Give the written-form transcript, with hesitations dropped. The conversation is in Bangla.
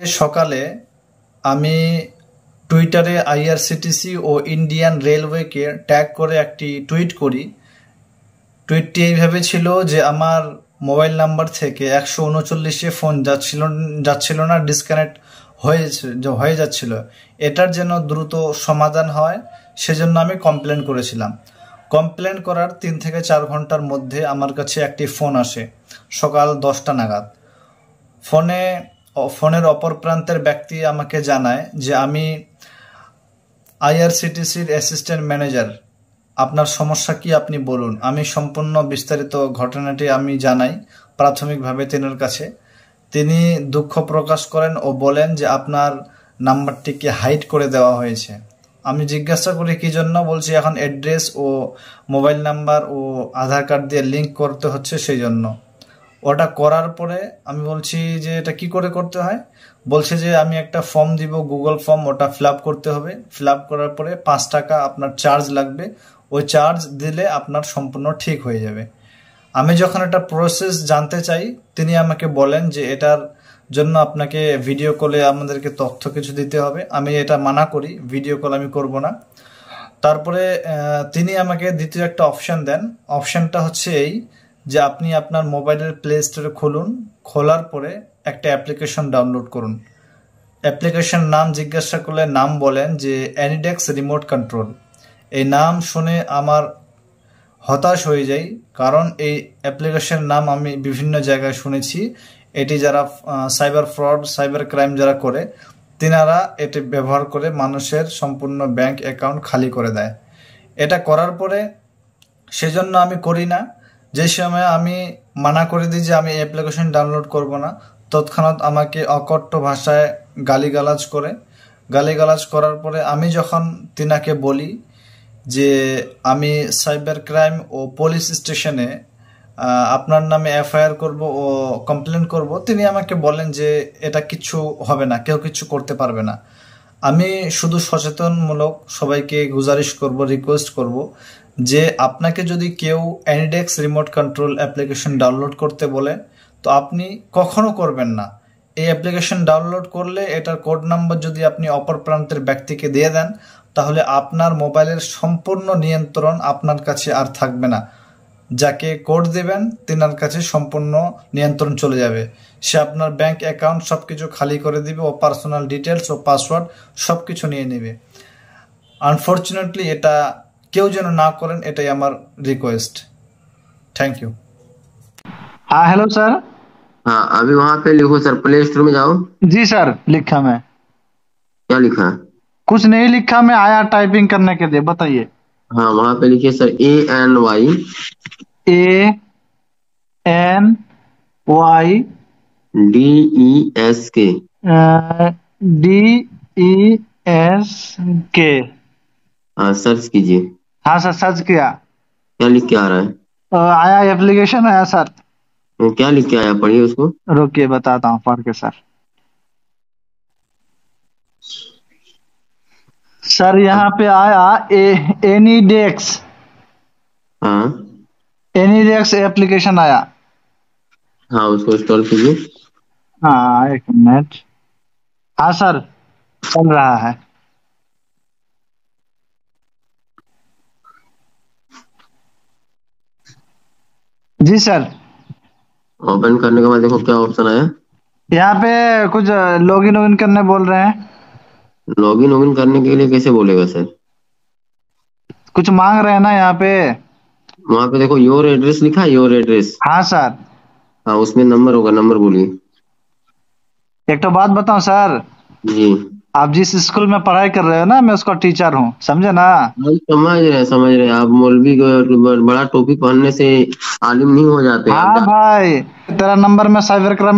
সকালে আমি টুইটারে আইআরসিটিসি ও ইন্ডিয়ান রেলওয়েকে ট্যাগ করে একটি টুইট করি। টুইটটি এইভাবে ছিল যে আমার মোবাইল নাম্বার থেকে 139-এ ফোন যাচ্ছিল না, ডিসকানেক্ট হয়ে যাচ্ছিল। এটার যেন দ্রুত সমাধান হয় সেজন্য আমি কমপ্লেন করেছিলাম। কমপ্লেন করার 3 থেকে 4 ঘন্টার মধ্যে আমার কাছে একটি ফোন আসে সকাল 10টা নাগাদ। ফোনের অপর প্রান্তের ব্যক্তি আমাকে জানায় যে আমি আইআরসিটিসির অ্যাসিস্ট্যান্ট ম্যানেজার। আপনার সমস্যা কি আপনি বলুন। আমি সম্পূর্ণ বিস্তারিত ঘটনাটি আমি জানাই প্রাথমিকভাবে তেনার কাছে। তিনি দুঃখ প্রকাশ করেন ও বলেন যে আপনার নাম্বারটিকে হাইড করে দেওয়া হয়েছে। আমি জিজ্ঞাসা করি কি জন্য, বলছি এখন অ্যাড্রেস ও মোবাইল নাম্বার ও আধার কার্ড দিয়ে লিঙ্ক করতে হচ্ছে সেই জন্য। ওটা করার পরে আমি বলছি যে এটা কি করে করতে হয়, বলছে যে আমি একটা ফর্ম দিব, গুগল ফর্ম, ওটা ফিল আপ করতে হবে। ফিল আপ করার পরে 5 টাকা আপনার চার্জ লাগবে, ওই চার্জ দিলে আপনার সম্পূর্ণ ঠিক হয়ে যাবে। আমি যখন এটা প্রসেস জানতে চাই, তিনি আমাকে বলেন যে এটার জন্য আপনাকে ভিডিও কলে আমাদেরকে তথ্য কিছু দিতে হবে। আমি এটা মানা করি, ভিডিও কল আমি করব না। তারপরে তিনি আমাকে দ্বিতীয় একটা অপশান দেন। অপশানটা হচ্ছে এই যে আপনি আপনার মোবাইলের প্লে স্টোরে খুলুন, খোলার পরে একটা অ্যাপ্লিকেশন ডাউনলোড করুন। অ্যাপ্লিকেশন নাম জিজ্ঞাসা করলে নাম বলেন যে অ্যানিডেক্স রিমোট কন্ট্রোল। এই নাম শুনে আমার হতাশ হয়ে যাই, কারণ এই অ্যাপ্লিকেশনের নাম আমি বিভিন্ন জায়গায় শুনেছি। এটি যারা সাইবার ফ্রড, সাইবার ক্রাইম যারা করে, তিনারা এটি ব্যবহার করে মানুষের সম্পূর্ণ ব্যাংক অ্যাকাউন্ট খালি করে দেয়। এটা করার পরে সেজন্য আমি করি না। যে সময় আমি মানা করে দিই যে আমি অ্যাপ্লিকেশন ডাউনলোড করব না, তৎক্ষণাৎ আমাকে অকট্য ভাষায় গালিগালাজ করার পরে আমি যখন তিনাকে বলি যে আমি সাইবার ক্রাইম ও পুলিশ স্টেশনে আপনার নামে এফআইআর করব ও কমপ্লেন করব, তিনি আমাকে বলেন যে এটা কিছু হবে না, কেউ কিছু করতে পারবে না। আমি শুধু সচেতনমূলক সবাইকে গুজারিশ করব, রিকোয়েস্ট করব যে আপনাকে যদি কেউ অ্যানিডেক্স রিমোট কন্ট্রোল অ্যাপ্লিকেশন ডাউনলোড করতে বলে তো আপনি কখনো করবেন না। এই অ্যাপ্লিকেশন ডাউনলোড করলে এটার কোড নাম্বার যদি আপনি অপর প্রান্তের ব্যক্তিকে দিয়ে দেন, তাহলে আপনার মোবাইলের সম্পূর্ণ নিয়ন্ত্রণ আপনার কাছে আর থাকবে না। যাকে কোড দেবেন তিনার কাছে সম্পূর্ণ নিয়ন্ত্রণ চলে যাবে। সে আপনার ব্যাংক অ্যাকাউন্ট সবকিছু খালি করে দিবে ও পার্সোনাল ডিটেলস ও পাসওয়ার্ড সবকিছু নিয়ে নেবে। আনফর্চুনেটলি এটা কেউ যেন না করেন, এটাই আমার রিকোয়েস্ট। Thank you. हाँ हेलो सर। हाँ, अभी वहां पे लिखो सर, प्ले स्टोर में जाओ। जी सर, लिखा मैं। क्या लिखा है? कुछ नहीं लिखा, मैं आया टाइपिंग करने के लिए, बताइए। हाँ, वहां पे लिखिए सर ANY DESK। DESK। हाँ, सर्च कीजिए। हाँ सर, सर्च किया। क्या लिख के आ रहा है? आया, एप्लीकेशन आया सर। क्या लिख के आया, पढ़िए उसको। रुकिए बताता हूँ पढ़ के सर। सर यहाँ पे आया एनीडेक्स। हाँ एनीडेक्स एप्लीकेशन आया। हाँ, उसको इंस्टॉल कीजिए। हाँ, 1 मिनट। हाँ सर, चल रहा है। जी सर। ओपन करने के बाद देखो क्या ऑप्शन आया। यहाँ पे कुछ लॉगिन करने बोल रहे हैं। लॉगिन करने के लिए कैसे बोलेगा सर? कुछ मांग रहे हैं ना यहाँ पे। वहां पे देखो योर एड्रेस लिखा है, योर एड्रेस। हाँ सर। हाँ, उसमें नंबर होगा, नंबर बोलिए। एक तो बात बताऊं सर, जी। आप जिस स्कूल में पढ़ाई कर रहे हो ना, मैं उसका टीचर हूँ, समझे ना। हम समझ रहे हैं। आप मौलवी को बड़ा टोपी पहनने से आलिम नहीं हो जाते। हाँ भाई, तेरा नंबर में साइबर क्राइम